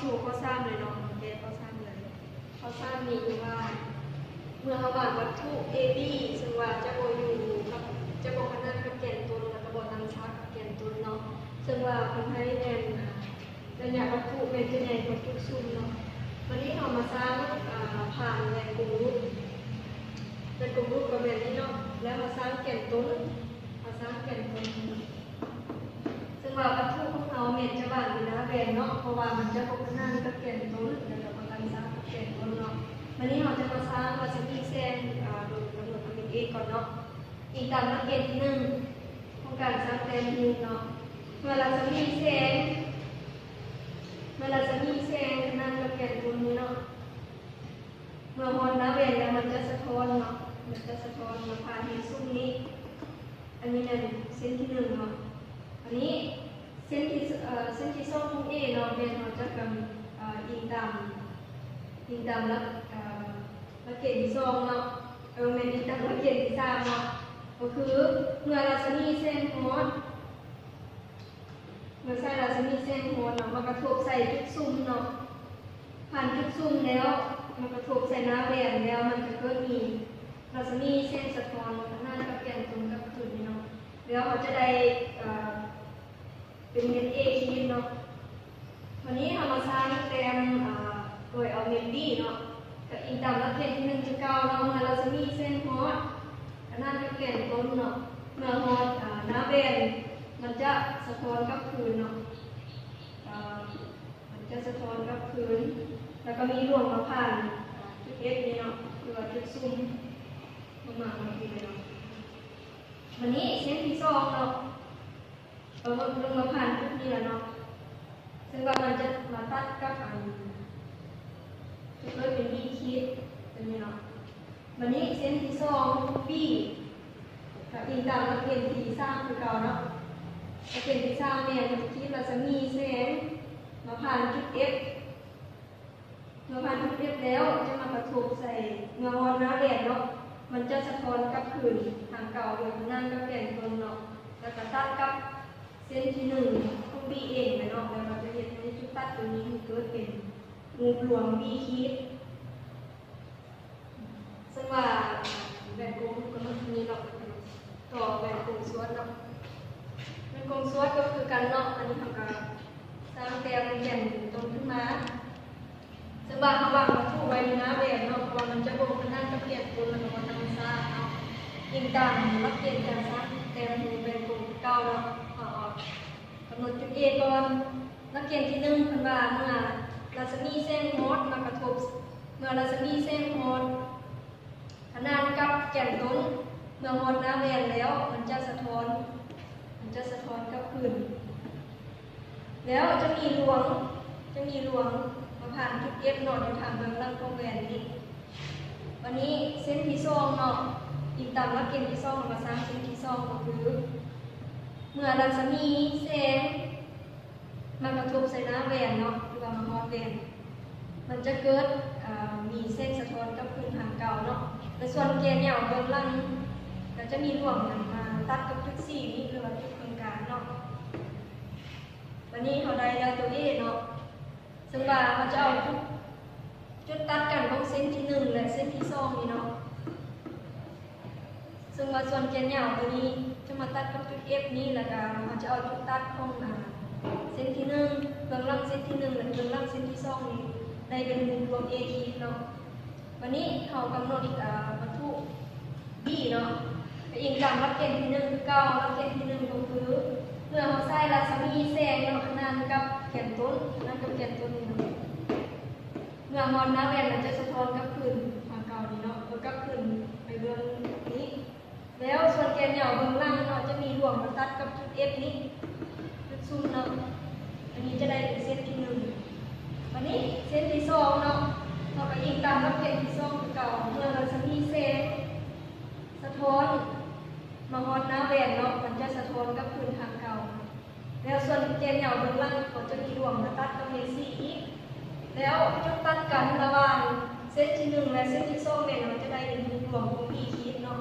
สู่ข้อสร้างเลยเนาะเกณฑ์ข้อสร้างเลยข้อสร้างมีว่าเมื่อเขาวางวัตถุ A B ซึ่งว่าจะโบอยู่กับจะโบขนาดกับแกนต้นแล้วก็โบนำชักกับแกนต้นเนาะซึ่งว่าคนให้แอนระยะวัตถุเป็นจะใหญ่กว่าทุกซุ่มเนาะวันนี้เรามาสร้างผ่านแรงกลุ่มรูปเป็นกลุ่มรูปกับแบบนี้เนาะแล้วมาสร้างแกนต้นมาสร้างแกนต้นซึ่งว่าวัตถุของเราเม็ดจะบางอยู่นะแบนเนาะเพราะว่ามันจะโบขนาดกับแกนต้นแล้วก็มาสร้างกับแกนต้นเนาะวันนี้เราจะมาสร้างวาซาบิเส้นโดยกำหนดเป็นเอก่อนเนาะอีกตามหลักเกณฑ์ที่หนึ่งของการสร้างแต้มยูเนาะเมื่อเราจะมีเส้นนั่นกับแกนตัวนี้เนาะเมื่อฮอนน้าเวนแล้วมันจะสะท้อนเนาะมันจะสะท้อนมาผ่านที่ซุ้มนี้อันนี้เป็นเส้นที่หนึ่งเนาะอันนี้เส้นที่สองของเอเนาะเวนเราจะกำยิงดำแล้วเกณฑ์ที่สองเนาะเมนยิงดำแล้วเกณฑ์ที่สามเนาะก็คือเมื่อเราจะมีเส้นฮอนเมื่อใส่เราจะมีเส้นฮอนเนาะมากระทบใส่ทุกซุ้มเนาะผ่านทุกซุ้มแล้วมันกระทบใส่หน้าแหวนแล้วมันจะเกิดมีเราจะมีเส้นสะท้อนข้างหน้ากับแกนตรงกับคืนเนาะแล้วเขาจะได้เป็นเม็ดเอทีเนาะวันนี้เรามาสร้างแต้มโดยเอาเม็ดบีเนาะกับอีกตามลักเกณฑ์ที่1.9เนาะเมื่อเราจะมีเส้นฮอตข้างหน้ากับแกนต้นเนาะเมื่อฮอตหน้าแหวนมันจะสะท้อนกับคืนเนาะมันจะสะท้อนกับคืนแล้วก็มีรวมมาผ่านจุดเอฟนี่เนาะหรือว่าจุดซุ่มมาบางทีเลยเนาะวันนี้เส้นที่สองเนาะลงมาผ่านจุดนี้แล้วเนาะซึ่งว่ามันจะมาตัดกับจุดเลยเป็นบีคิดเป็นนี่เนาะวันนี้เส้นที่สองบีกับอีกตามลักเกณฑ์ที่สร้างคือเก่าเนาะลักเกณฑ์ที่สร้างเนี่ยจะคิดเราจะมีเส้นมาผ่านจุดเอฟเมื่อผ่านจุดเอฟแล้วจะมากระทบใส่เงาหน้าแหวนเนาะมันจะสะท้อนกับคืนทางเก่าโดยนั่งกับแกนตรงเนาะแล้วก็ตัดกับเส้นที่1ของบีเองไปเนาะแล้วเราจะเห็นในจุดตัดตรงนี้เกิดเป็นงูหลวงบีคิดซึ่งว่าแบ่งกลมก็มันมีเนาะต่อแบ่งกลมสวดเนาะแบ่งกลมสวดก็คือการเนาะอันนี้ทำการสร้างแต้มแก่นตรงขึ้นมาซึ่งบางวัตถุไว้นะแหวนเนาะว่ามันจะบ่งขนาดกับเปลี่ยนตัวแล้วก็ธรรมชาติเนาะยิงตามรับเปลี่ยนการสร้างแต้มเป็นกลมเก่าเนาะกำหนดจุดเอก่อนนักเรียนที่1เพิ่นว่าเมื่อเราจะมีเส้นฮอตมากระทบเมื่อเราจะมีเส้นฮอตขนานกับแก่นต้นเมื่อฮอตหน้าแหวนแล้วมันจะสะท้อนกับพื้นแล้วจะมีรวงมาผ่านจุดเอฟเนาะอยู่ทางเบื้องล่างของแหวนนี้วันนี้เส้นที่2เนาะอีกตามหลักเกณฑ์ที่2มาสร้างเส้นที่2ก็คือเมื่อเราจะมีเส้นมากระทบใส่หน้าแหวนเนาะหรือว่ามาฮอตแหวนมันจะเกิดมีเส้นสะท้อนกับพื้นทางเก่าเนาะแต่ส่วนแกนยาวเบื้องล่างก็จะมีรวงมาตัดกับจุด4นี้หรือว่าจุดตรงกลางเนาะวันนี้เขาได้แล้วตัวเอเนาะซึ่งว่าเขาจะเอาจุดตัดกันของเส้นที่1และเส้นที่2นี่เนาะซึ่งว่าส่วนแกนยาวตัวนี้จะมาตัดกับจุด F นี้แล้วก็เขาจะเอาจุดตัดของเส้นที่1เบื้องล่างเส้นที่1และเบื้องล่างเส้นที่2นี้ได้เป็นวงรวม A ทีเนาะวันนี้เขากำหนดวัตถุ B เนาะอีกตามหลักเกณฑ์ที่1คือเก่าหลักเกณฑ์ที่1ก็คือเมื่อเขาใส่รัศมีแสงเนาะขนานกับแกนต้นนั่นกับแกนต้นนี่เนาะเมื่อฮอนหน้าแหวนมันจะสะท้อนกับคืนทางเก่านี่เนาะกับคืนไปเบื้องนี้แล้วส่วนแกนยาวเบื้องล่างเนาะจะมีรวงมาตัดกับจุด F นี้จุดซุ่มเนาะอันนี้จะได้เป็นเส้นที่1วันนี้เส้นที่2เนาะเราก็ยิงตามหลักเกณฑ์ที่2คือเก่าเมื่อรัศมีแสงสะท้อนมาฮอตหน้าแหวนเนาะมันจะสะท้อนกับพื้นทางเก่าแล้วส่วนแกนยาวเบื้องล่างก็จะมีรวงมาตัดกับเมดสีอีกแล้วจุดตัดกันระหว่างเส้นที่1และเส้นที่2เนี่ยเราจะได้เป็นรวงของ B คิดเนาะ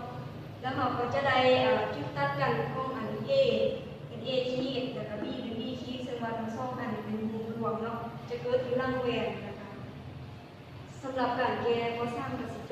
แล้วเราก็จะได้จุดตัดกันของA เป็น A คิดแล้วก็ B เป็น B คิดซึ่งว่าทั้ง2อันเป็นรวงเนาะ จะเกิดอยู่ล่างแหวนนะคะสำหรับการแก้ก็สร้างกับสิจ